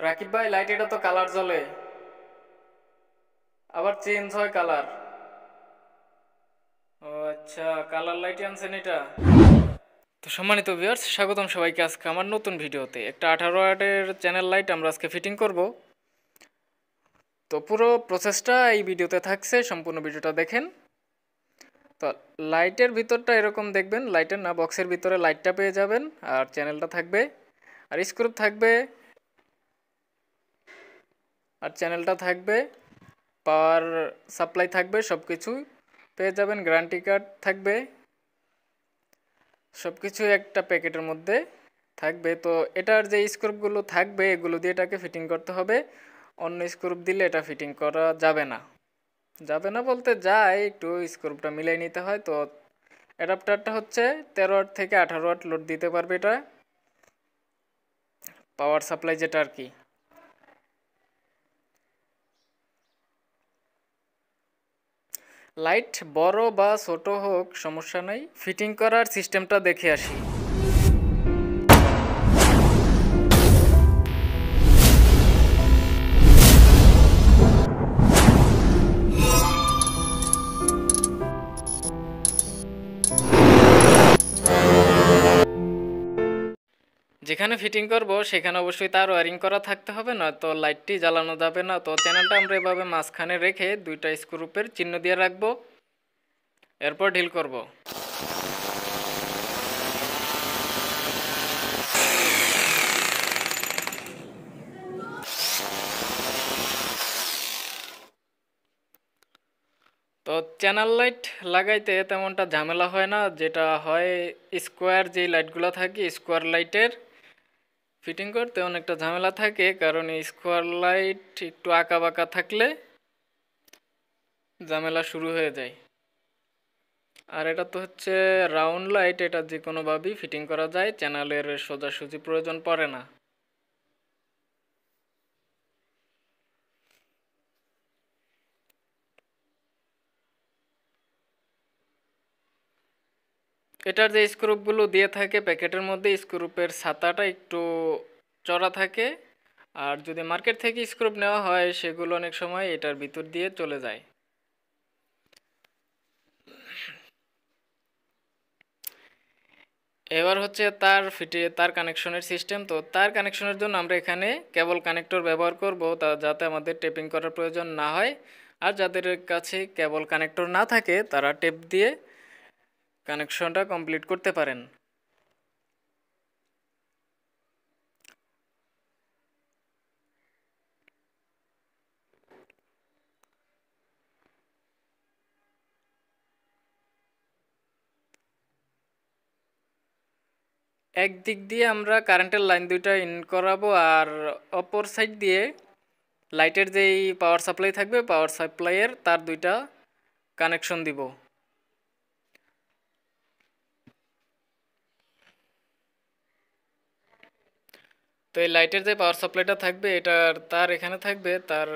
রাকিব ভাই, লাইট এটা তো কালার জ্বলে, আবার চেঞ্জ হয় কালার। ও আচ্ছা, কালার লাইট আনছেন এটা। তো সম্মানিত ভিউয়ার্স, স্বাগতম সবাইকে আজকে আমার নতুন ভিডিওতে। একটা 18 ওয়াটের চ্যানেল লাইট আমরা আজকে ফিটিং করব। তো পুরো প্রসেসটা এই ভিডিওতে থাকছে, সম্পূর্ণ ভিডিওটা দেখেন। তো লাইটের ভিতরটা এরকম দেখবেন, লাইটের না বক্সের ভিতরে লাইটটা পেয়ে যাবেন, আর চ্যানেলটা থাকবে, আর স্ক্রু থাকবে, আর চ্যানেলটা থাকবে, পাওয়ার সাপ্লাই থাকবে, সব কিছু পেয়ে যাবেন। গ্যারান্টি কার্ড থাকবে, সব কিছু একটা প্যাকেটের মধ্যে থাকবে। তো এটার যে স্ক্রুপগুলো থাকবে এগুলো দিয়ে এটাকে ফিটিং করতে হবে। অন্য স্ক্রুপ দিলে এটা ফিটিং করা যাবে না। যাবে না বলতে যায়, একটু স্ক্রুপটা মিলাই নিতে হয়। তো অ্যাডাপ্টারটা হচ্ছে 13 ওয়াট থেকে 18 ওয়াট লোড দিতে পারবে এটা, পাওয়ার সাপ্লাই যেটা আর কি। লাইট বড় বা ছোট হোক সমস্যা নাই, ফিটিং করার সিস্টেমটা দেখে আসি। যেখানে ফিটিং করব সেখানে অবশ্যই তার ওয়্যারিং করা থাকতে হবে, না তো লাইটটি জ্বালানো যাবে না। তো চ্যানেলটা আমরা এভাবে মাঝখানে রেখে দুইটা স্ক্রুপের চিহ্ন দিয়ে রাখবো, এরপর ঢিল করব। তো চ্যানেল লাইট লাগাইতে তেমনটা ঝামেলা হয় না, যেটা হয় স্কোয়ার যেই লাইটগুলো থাকে স্কোয়ার লাইটের ফিটিং করতে অনেকটা ঝামেলা থাকে, কারণ স্কোয়ার লাইট একটু আঁকা বাঁকা থাকলে ঝামেলা শুরু হয়ে যায়। আর এটা তো হচ্ছে রাউন্ড লাইট, এটা যে কোনোভাবেই ফিটিং করা যায়, চ্যানেলের সোজাসুজি প্রয়োজন পড়ে না। এটার যে স্ক্রুপগুলো দিয়ে থাকে প্যাকেটের মধ্যে, স্ক্রুপের ছাতাটা একটু চড়া থাকে, আর যদি মার্কেট থেকে স্ক্রুপ নেওয়া হয় সেগুলো অনেক সময় এটার ভিতর দিয়ে চলে যায়। এবার হচ্ছে তার কানেকশনের সিস্টেম। তো তার কানেকশনের জন্য আমরা এখানে কেবল কানেক্টর ব্যবহার করব, যাতে আমাদের টেপিং করার প্রয়োজন না হয়। আর যাদের কাছে কেবল কানেক্টর না থাকে তারা টেপ দিয়ে কানেকশনটা কমপ্লিট করতে পারেন। একদিক দিয়ে আমরা কারেন্টের লাইন দুইটা ইন করাবো, আর অপর সাইড দিয়ে লাইটের যেই পাওয়ার সাপ্লাই থাকবে পাওয়ার সাপ্লাইয়ের তার দুইটা কানেকশন দিব। তো এই লাইটের যে পাওয়ার সাপ্লাইটা থাকবে এটার তার এখানে থাকবে, তার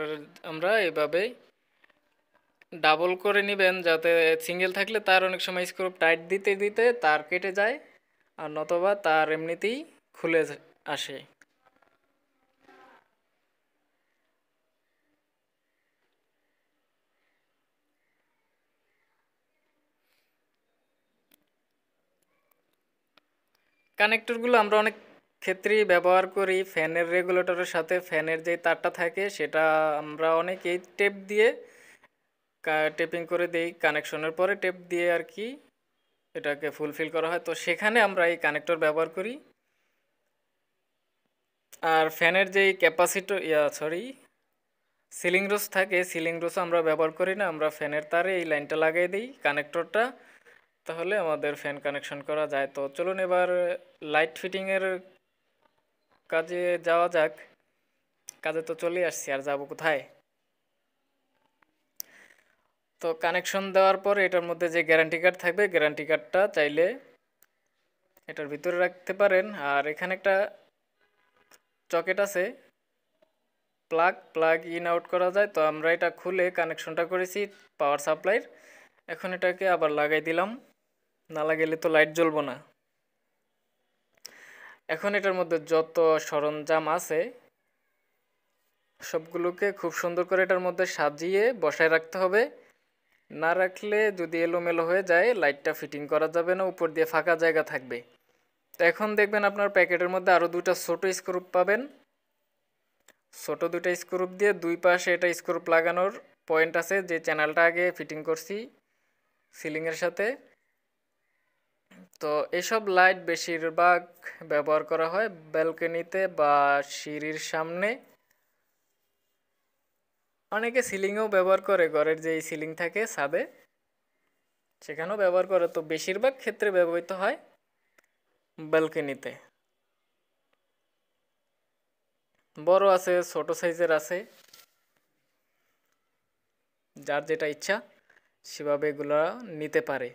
আমরা এভাবে ডাবল করে নেবেন, যাতে সিঙ্গেল থাকলে তার অনেক সময় স্ক্রু টাইট দিতে দিতে তার কেটে যায়, আর নতবা তার এমনিতেই খুলে আসে। কানেক্টরগুলো আমরা অনেক ক্ষেত্রেই ব্যবহার করি ফ্যানের রেগুলেটরের সাথে। ফ্যানের যে তারটা থাকে সেটা আমরা অনেকেই টেপ দিয়ে টেপিং করে দেই, কানেকশনের পরে টেপ দিয়ে আর কি এটাকে ফুলফিল করা হয়। তো সেখানে আমরা এই কানেক্টর ব্যবহার করি। আর ফ্যানের যেই ক্যাপাসিটর সিলিং রোজ থাকে, সিলিং রোজ আমরা ব্যবহার করি না, আমরা ফ্যানের তারে এই লাইনটা লাগিয়ে দিই কানেক্টরটা, তাহলে আমাদের ফ্যান কানেকশন করা যায়। তো চলুন এবার লাইট ফিটিংয়ের কাজে যাওয়া যাক। কাজে তো চলে আসছি, আর যাব কোথায়। তো কানেকশন দেওয়ার পর এটার মধ্যে যে গ্যারান্টি কার্ড থাকবে গ্যারান্টি কার্ডটা চাইলে এটার ভিতরে রাখতে পারেন। আর এখানে একটা চকেট আছে, প্লাগ ইন আউট করা যায়। তো আমরা এটা খুলে কানেকশনটা করেছি পাওয়ার সাপ্লাইয়ের, এখন এটাকে আবার লাগাই দিলাম, না লাগাইলে তো লাইট জ্বলবো না। এখন এটার মধ্যে যত সরঞ্জাম আছে সবগুলোকে খুব সুন্দর করে এটার মধ্যে সাজিয়ে বসায় রাখতে হবে। না রাখলে যদি এলোমেলো হয়ে যায় লাইটটা ফিটিং করা যাবে না, উপর দিয়ে ফাঁকা জায়গা থাকবে। তো এখন দেখবেন আপনার প্যাকেটের মধ্যে আরও দুইটা ছোটো স্ক্রু পাবেন। ছোটো দুইটা স্ক্রু দিয়ে দুই পাশে এটা স্ক্রু লাগানোর পয়েন্ট আছে, যে চ্যানেলটা আগে ফিটিং করছি সিলিংয়ের সাথে। তো এসব লাইট বেশিরভাগ ব্যবহার করা হয় ব্যালকনিতে বা সিঁড়ির সামনে। অনেকে সিলিংয়েও ব্যবহার করে, ঘরের যেই সিলিং থাকে ছাদে সেখানেও ব্যবহার করে। তো বেশিরভাগ ক্ষেত্রে ব্যবহৃত হয় ব্যালকনিতে। বড় আছে, ছোট সাইজের আছে, যার যেটা ইচ্ছা সেভাবে এগুলো নিতে পারে।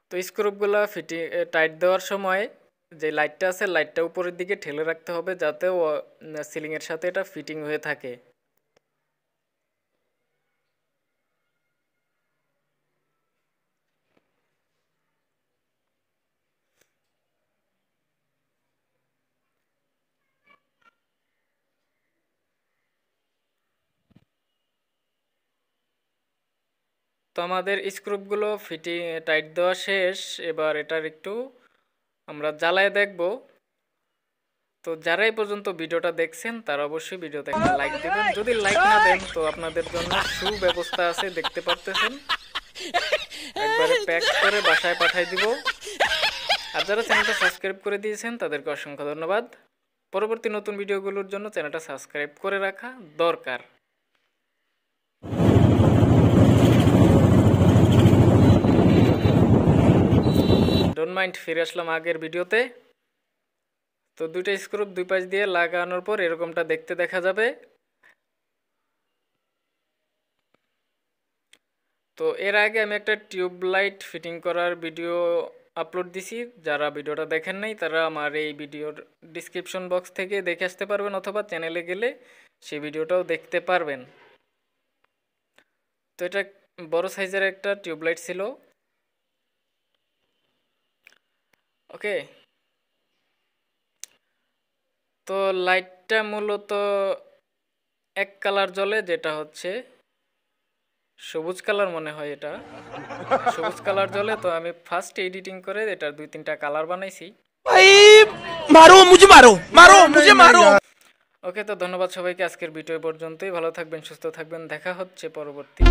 তো স্ক্রুপগুলো টাইট দেওয়ার সময় যে লাইটটা আছে লাইটটা উপরের দিকে ঠেলে রাখতে হবে, যাতে সিলিংয়ের সাথে এটা ফিটিং হয়ে থাকে। তো আমাদের স্ক্রুপগুলো টাইট দেওয়া শেষ। এবার এটার একটু আমরা জ্বালায় দেখব। তো যারা এই পর্যন্ত ভিডিওটা দেখছেন তারা অবশ্যই ভিডিওতে একটা লাইক দেবেন। যদি লাইক না দেন তো আপনাদের জন্য সুব্যবস্থা আছে, দেখতে পারতেছেন, একবারে প্যাক করে বাসায় পাঠিয়ে দিব। আর যারা চ্যানেলটা সাবস্ক্রাইব করে দিয়েছেন তাদেরকে অসংখ্য ধন্যবাদ। পরবর্তী নতুন ভিডিওগুলোর জন্য চ্যানেলটা সাবস্ক্রাইব করে রাখা দরকার। ডোন্ট মাইন্ড, ফিরে আসলাম আগের ভিডিওতে। তো দুইটা স্ক্রু দুই পাশ দিয়ে লাগানোর পর এরকমটা দেখতে দেখা যাবে। তো এর আগে আমি একটা টিউব লাইট ফিটিং করার ভিডিও আপলোড দিছি। যারা ভিডিওটা দেখেন নাই তারা আমার এই ভিডিওর ডিসক্রিপশন বক্স থেকে দেখে আসতে পারবেন, অথবা চ্যানেলে গেলে সেই ভিডিওটাও দেখতে পারবেন। তো এটা বড় সাইজের একটা টিউব লাইট ছিল। ওকে, তো লাইটটা মূলত এক কালার জ্বলে, যেটা হচ্ছে সবুজ কালার মনে হয়। এটা সবুজ কালার জ্বলে। তো আমি ফার্স্ট এডিটিং করে এটার দুই তিনটা কালার বানাইছি। ওকে, তো ধন্যবাদ সবাইকে। আজকের ভিডিও পর্যন্তই। ভালো থাকবেন, সুস্থ থাকবেন, দেখা হচ্ছে পরবর্তী।